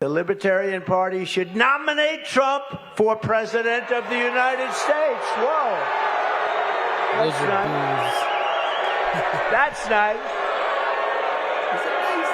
The Libertarian Party should nominate Trump for President of the United States. Whoa. That's nice. That's nice. Is it nice?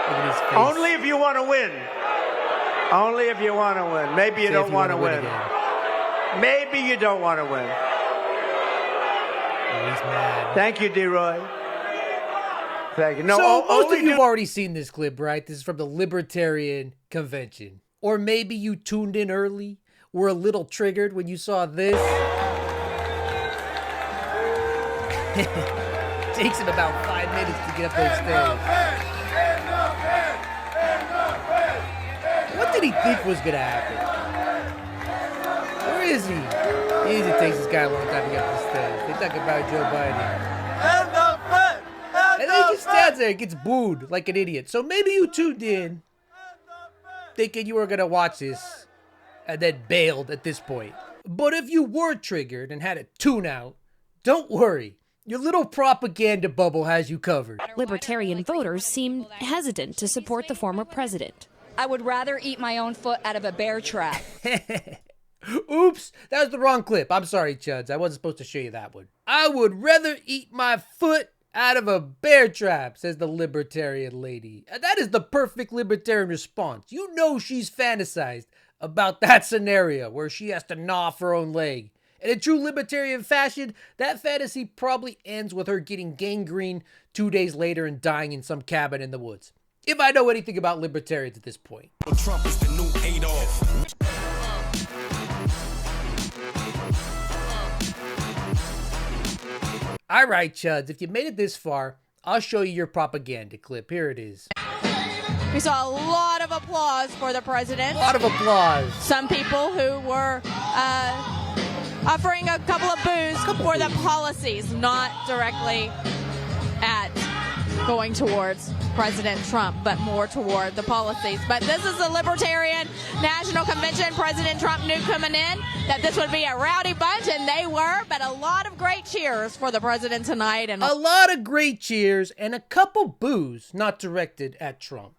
Look at his face. Only if you want to win. Only if you want to win. Maybe you don't want to win. Maybe you don't want to win. Oh, he's mad. Thank you, D-Roy. Thank you. No, so most of you have already seen this clip, right? This is from the Libertarian Convention. Or maybe you tuned in early, were a little triggered when you saw this. Takes him about 5 minutes to get up those stairs. What did he think was going to happen? Where is he? It takes this guy a long time to get up the stairs. They talk about Joe Biden. And then he just stands there and gets booed like an idiot. So maybe you tuned in thinking you were going to watch this and then bailed at this point. But if you were triggered and had a tune out, don't worry. Your little propaganda bubble has you covered. Libertarian voters seem hesitant to support the former president. I would rather eat my own foot out of a bear trap. Oops, that was the wrong clip. I'm sorry, Chuds. I wasn't supposed to show you that one. I would rather eat my foot out of a bear trap, says the libertarian lady. That is the perfect libertarian response. You know she's fantasized about that scenario where she has to gnaw off her own leg. And in true libertarian fashion, that fantasy probably ends with her getting gangrene 2 days later and dying in some cabin in the woods. If I know anything about libertarians at this point. Trump is the new Adolf. All right, Chuds, if you made it this far, I'll show you your propaganda clip. Here it is. We saw a lot of applause for the president. A lot of applause. Some people who were offering a couple of boos for the policies, not directly at going towards President Trump, but more toward the policies. But this is the Libertarian National Convention. President Trump knew coming in that this would be a rowdy bunch, and they were, but a lot of great cheers for the president tonight. And a lot of great cheers and a couple boos not directed at Trump,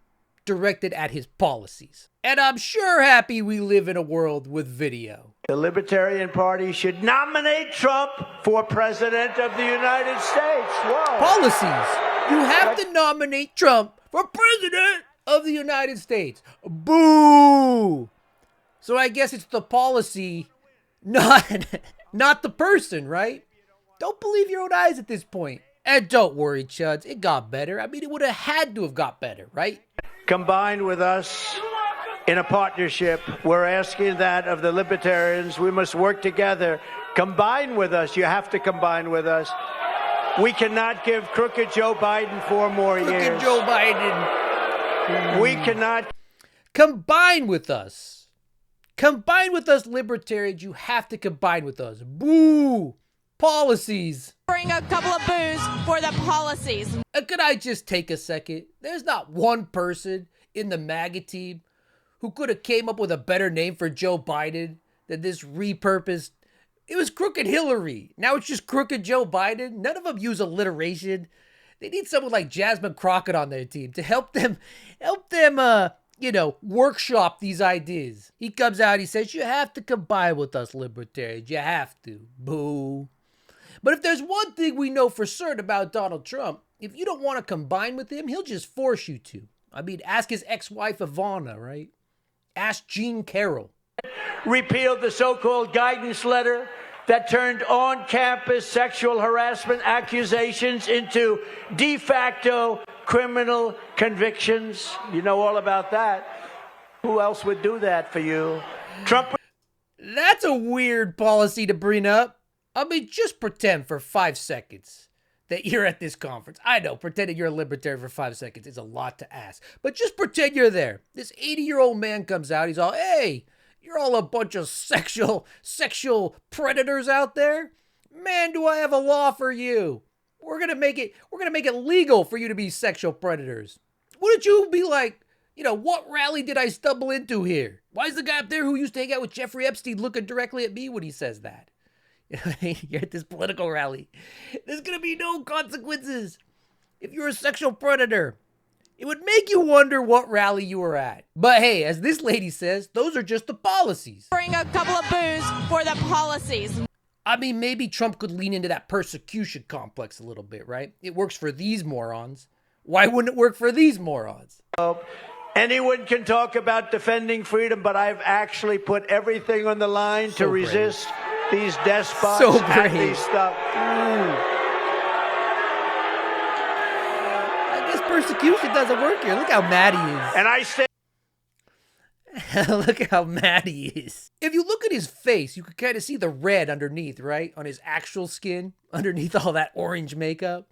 directed at his policies. And I'm sure happy we live in a world with video. The Libertarian Party should nominate Trump for President of the United States. Whoa. Policies. You have to nominate Trump for President of the United States. Boo! So I guess it's the policy, not the person, right? Don't believe your own eyes at this point. And don't worry, Chuds, it got better. I mean, it would have had to have got better, right? Combined with us in a partnership, we're asking that of the Libertarians. We must work together. Combine with us. You have to combine with us. We cannot give crooked Joe Biden 4 more years. Crooked Joe Biden. We cannot. Combine with us. Combine with us, libertarians. You have to combine with us. Boo! Policies. Bring a couple of boos for the policies. Could I just take a second? There's not one person in the MAGA team who could have came up with a better name for Joe Biden than this repurposed. It was Crooked Hillary. Now it's just Crooked Joe Biden. None of them use alliteration. They need someone like Jasmine Crockett on their team to help them, workshop these ideas. He comes out, he says, you have to combine with us, libertarians. You have to. Boo. But if there's one thing we know for certain about Donald Trump, if you don't want to combine with him, he'll just force you to. I mean, ask his ex-wife Ivana, right? Ask Jean Carroll. Repealed the so-called guidance letter that turned on-campus sexual harassment accusations into de facto criminal convictions. You know all about that. Who else would do that for you? Trump. That's a weird policy to bring up. I mean, just pretend for 5 seconds that you're at this conference. I know, pretending you're a libertarian for 5 seconds is a lot to ask. But just pretend you're there. This 80-year-old man comes out. He's all, hey, you're all a bunch of sexual predators out there. Man, do I have a law for you. We're going to make it legal for you to be sexual predators. Wouldn't you be like, what rally did I stumble into here? Why is the guy up there who used to hang out with Jeffrey Epstein looking directly at me when he says that? You're at this political rally. There's going to be no consequences if you're a sexual predator. It would make you wonder what rally you were at. But hey, as this lady says, those are just the policies. Bring a couple of boos for the policies. I mean, maybe Trump could lean into that persecution complex a little bit, right? It works for these morons. Why wouldn't it work for these morons? Anyone can talk about defending freedom, but I've actually put everything on the line to resist these despots So and brave. these stuff. I guess persecution doesn't work here. Look how mad he is. And I say, Look how mad he is. If you look at his face, you can kind of see the red underneath, right? On his actual skin, underneath all that orange makeup.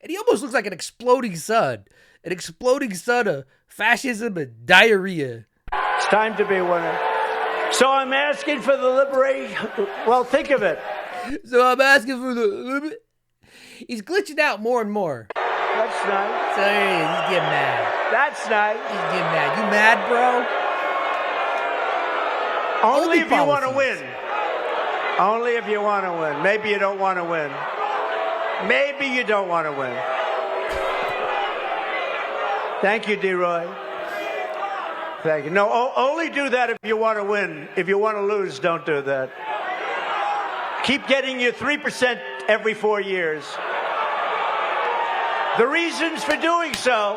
And he almost looks like an exploding sun. An exploding sun of fascism and diarrhea. it's time to be a winner. So I'm asking for the liberation. Well, think of it. So I'm asking for the... He's glitching out more and more. That's nice. So there he is. He's getting mad. That's nice. He's getting mad. You mad, bro? Only if you want to policies. win. Only if you want to win. Maybe you don't want to win. Maybe you don't want to win. Thank you, D-Roy. Thank you. No, only do that if you want to win. If you want to lose, don't do that. Keep getting your 3% every 4 years. The reasons for doing so.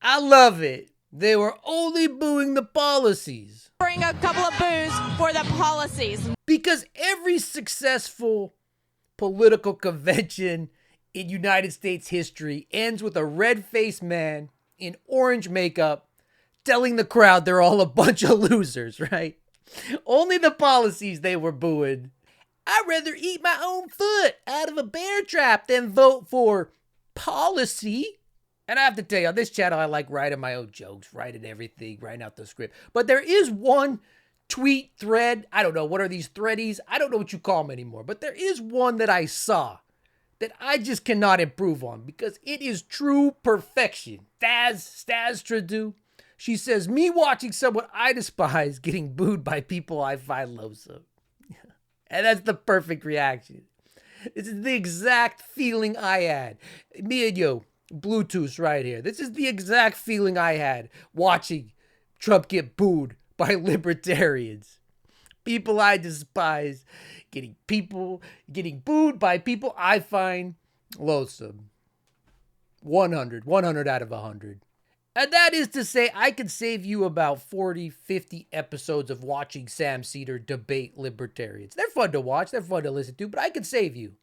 I love it. They were only booing the policies. Bring a couple of boos for the policies. Because every successful political convention in United States history ends with a red-faced man in orange makeup telling the crowd they're all a bunch of losers, right? Only the policies they were booing. I'd rather eat my own foot out of a bear trap than vote for policy. And I have to tell you, on this channel, I like writing my own jokes, writing everything, writing out the script. But there is one tweet thread. I don't know. What are these threadies? I don't know what you call them anymore. But there is one that I saw that I just cannot improve on because it is true perfection. Stas Tradu. She says, me watching someone I despise getting booed by people I find loathsome. And that's the perfect reaction. This is the exact feeling I had. Me and you, Bluetooth right here. This is the exact feeling I had watching Trump get booed by libertarians. People I despise getting booed by people I find loathsome. 100 out of 100. And that is to say, I could save you about 40, 50 episodes of watching Sam Cedar debate libertarians. They're fun to watch, they're fun to listen to, but I could save you.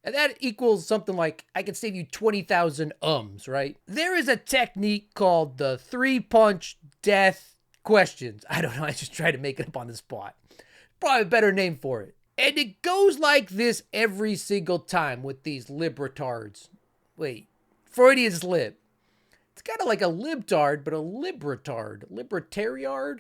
And that equals something like, I could save you 20,000 ums, right? There is a technique called the 3-punch death questions. I don't know, I just tried to make it up on the spot. Probably a better name for it. And it goes like this every single time with these libertards. Wait, Freudian slip. It's kind of like a libtard, but a libertard. Libertariard?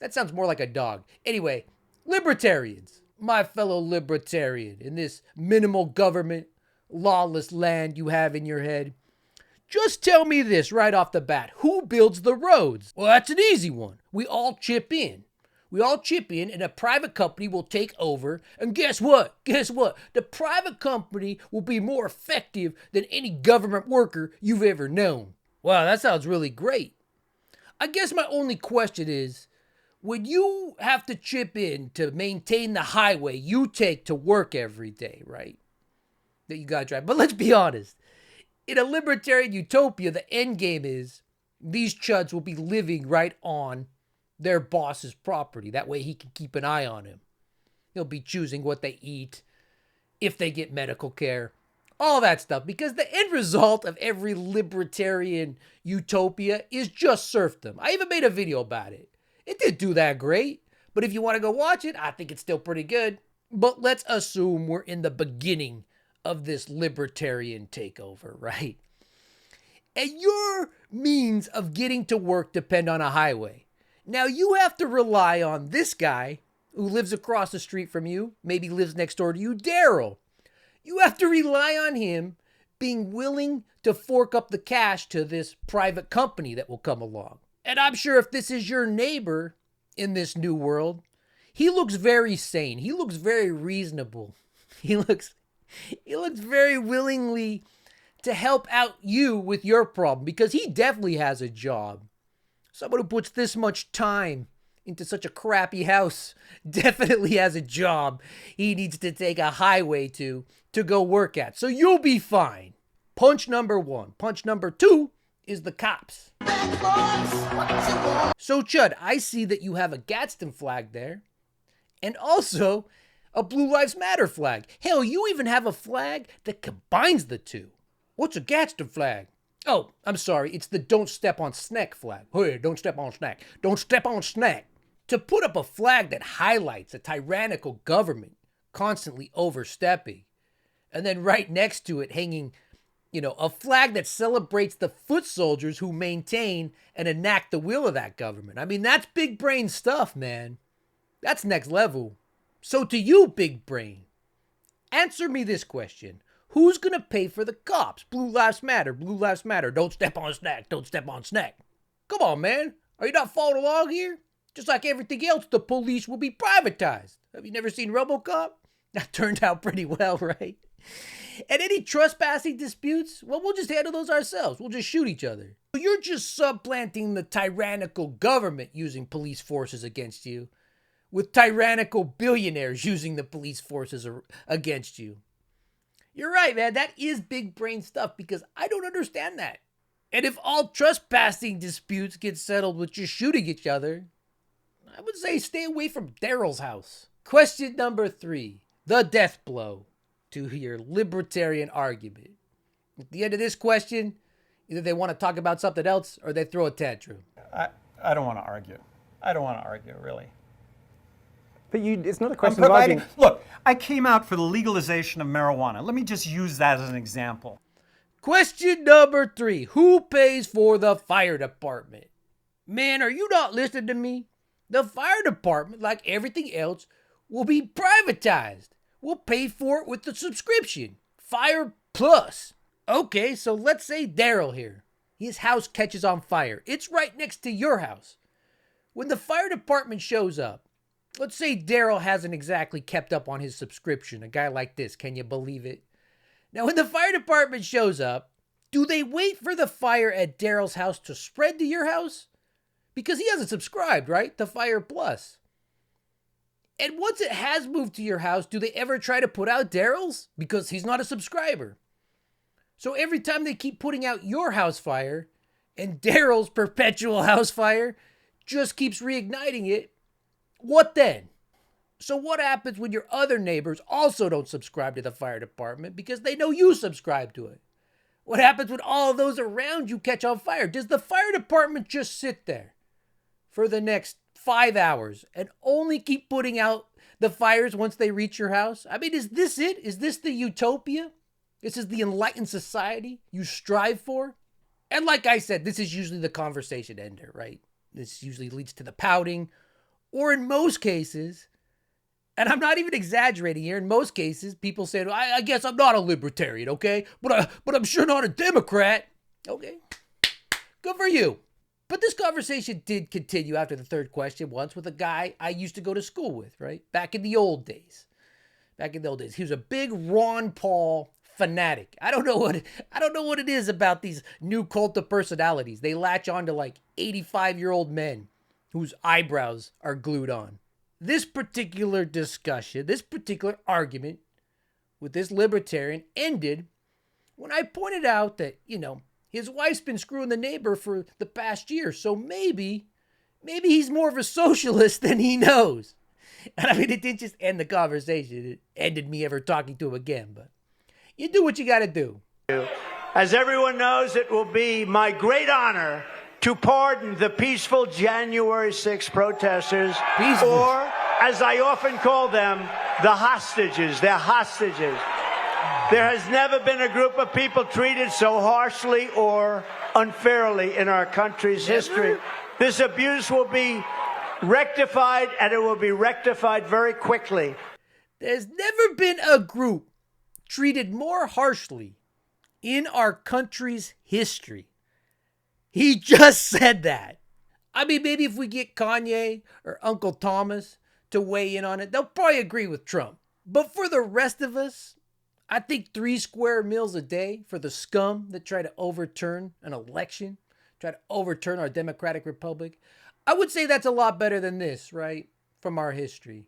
That sounds more like a dog. Anyway, libertarians. My fellow libertarian, in this minimal government, lawless land you have in your head, just tell me this right off the bat. Who builds the roads? Well, that's an easy one. We all chip in. We all chip in and a private company will take over. And guess what? Guess what? The private company will be more effective than any government worker you've ever known. Wow, that sounds really great. I guess my only question is, when you have to chip in to maintain the highway you take to work every day, right? That you gotta drive. But let's be honest. In a libertarian utopia, the end game is these chuds will be living right on their boss's property. That way he can keep an eye on him. He'll be choosing what they eat, if they get medical care, all that stuff. Because the end result of every libertarian utopia is just serfdom. I even made a video about it. It didn't do that great, but if you want to go watch it, I think it's still pretty good. But let's assume we're in the beginning of this libertarian takeover, right? And your means of getting to work depend on a highway. Now you have to rely on this guy who lives across the street from you, maybe lives next door to you, Daryl. You have to rely on him being willing to fork up the cash to this private company that will come along. And I'm sure if this is your neighbor in this new world, he looks very sane. He looks very reasonable. He looks very willingly to help out you with your problem, because he definitely has a job. Someone who puts this much time into such a crappy house definitely has a job he needs to take a highway to go work at. So you'll be fine. Punch number one. Punch number two is the cops. So Chud, I see that you have a Gadsden flag there, and also a Blue Lives Matter flag. Hell, you even have a flag that combines the two. What's a Gadsden flag? Oh, I'm sorry, it's the don't step on snack flag. Hey, don't step on snack. Don't step on snack. To put up a flag that highlights a tyrannical government constantly overstepping, and then right next to it hanging, a flag that celebrates the foot soldiers who maintain and enact the will of that government. I mean, that's big brain stuff, man. That's next level. So to you, big brain, answer me this question. Who's gonna pay for the cops? Blue Lives Matter, Blue Lives Matter. Don't step on snack, don't step on snack. Come on, man. Are you not following along here? Just like everything else, the police will be privatized. Have you never seen RoboCop? That turned out pretty well, right? And any trespassing disputes, well, we'll just handle those ourselves. We'll just shoot each other. You're just supplanting the tyrannical government using police forces against you with tyrannical billionaires using the police forces against you. You're right, man. That is big brain stuff because I don't understand that. And if all trespassing disputes get settled with just shooting each other, I would say stay away from Daryl's house. Question number 3, the death blow to your libertarian argument. At the end of this question, either they want to talk about something else or they throw a tantrum. I don't want to argue. I don't want to argue, really. But it's not a question of arguing. Look, I came out for the legalization of marijuana. Let me just use that as an example. Question number 3, who pays for the fire department? Man, are you not listening to me? The fire department, like everything else, will be privatized. We'll pay for it with the subscription. Fire Plus. Okay, so let's say Daryl here. His house catches on fire. It's right next to your house. When the fire department shows up, let's say Daryl hasn't exactly kept up on his subscription. A guy like this, can you believe it? Now, when the fire department shows up, do they wait for the fire at Daryl's house to spread to your house? Because he hasn't subscribed, right? To Fire Plus. And once it has moved to your house, do they ever try to put out Daryl's? Because he's not a subscriber. So every time they keep putting out your house fire, and Daryl's perpetual house fire just keeps reigniting it, what then? So what happens when your other neighbors also don't subscribe to the fire department because they know you subscribe to it? What happens when all of those around you catch on fire? Does the fire department just sit there for the next 5 hours and only keep putting out the fires once they reach your house? I mean, is this it? Is this the utopia? This is the enlightened society you strive for? And like I said, this is usually the conversation ender, right? This usually leads to the pouting, or in most cases, and I'm not even exaggerating here, in most cases, people say, I guess I'm not a libertarian, okay? But I'm sure not a Democrat. Okay, good for you. But this conversation did continue after the third question once with a guy I used to go to school with, right? Back in the old days. He was a big Ron Paul fanatic. I don't know what it is about these new cult of personalities. They latch on to like 85-year-old men whose eyebrows are glued on. This particular discussion, this particular argument with this libertarian ended when I pointed out that, his wife's been screwing the neighbor for the past year, so maybe he's more of a socialist than he knows. And I mean, it didn't just end the conversation. It ended me ever talking to him again, but you do what you got to do. As everyone knows, it will be my great honor to pardon the peaceful January 6th protesters, Peaceful. or as I often call them, the hostages. They're hostages. There has never been a group of people treated so harshly or unfairly in our country's history. This abuse will be rectified, and it will be rectified very quickly. There's never been a group treated more harshly in our country's history. He just said that. I mean, maybe if we get Kanye or Uncle Thomas to weigh in on it, they'll probably agree with Trump. But for the rest of us, I think 3 square meals a day for the scum that try to overturn an election, try to overturn our democratic republic. I would say that's a lot better than this, right? From our history.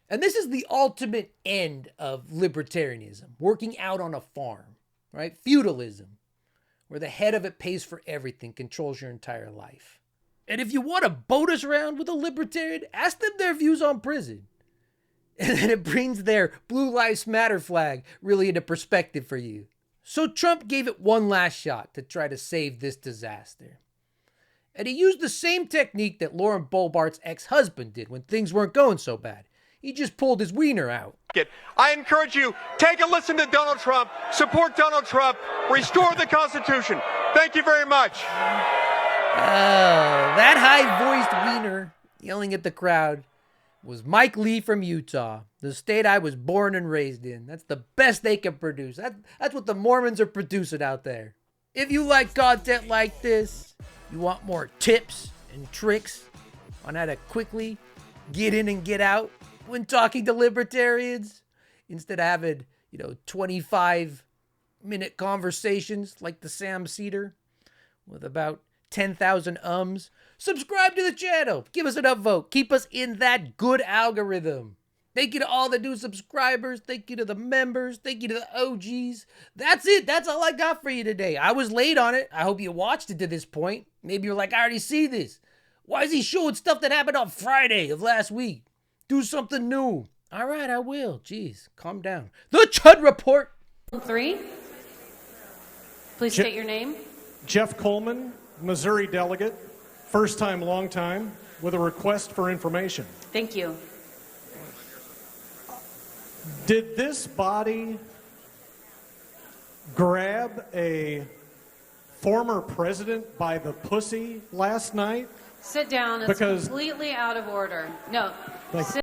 And this is the ultimate end of libertarianism, working out on a farm, right? Feudalism, where the head of it pays for everything, controls your entire life. And if you want to boat us around with a libertarian, ask them their views on prison. And then it brings their Blue Lives Matter flag really into perspective for you. So Trump gave it one last shot to try to save this disaster. And he used the same technique that Lauren Boebart's ex-husband did when things weren't going so bad. He just pulled his wiener out. I encourage you, take a listen to Donald Trump, support Donald Trump, restore the Constitution. Thank you very much. That high-voiced wiener yelling at the crowd was Mike Lee from Utah, the state I was born and raised in. That's the best they can produce. That's what the Mormons are producing out there. If you like content like this, you want more tips and tricks on how to quickly get in and get out when talking to libertarians, instead of having, 25-minute conversations like the Sam Cedar with about 10,000 ums, subscribe to the channel. Give us an upvote. Keep us in that good algorithm. Thank you to all the new subscribers. Thank you to the members. Thank you to the OGs. That's it. That's all I got for you today. I was late on it. I hope you watched it to this point. Maybe you're like, I already see this. Why is he showing stuff that happened on Friday of last week? Do something new. All right, I will. Jeez, calm down. The Chud Report. 3. Please state your name. Jeff Coleman, Missouri delegate, first time, long time, with a request for information. Thank you. Did this body grab a former president by the pussy last night? Sit down. It's completely out of order. No. Thank you.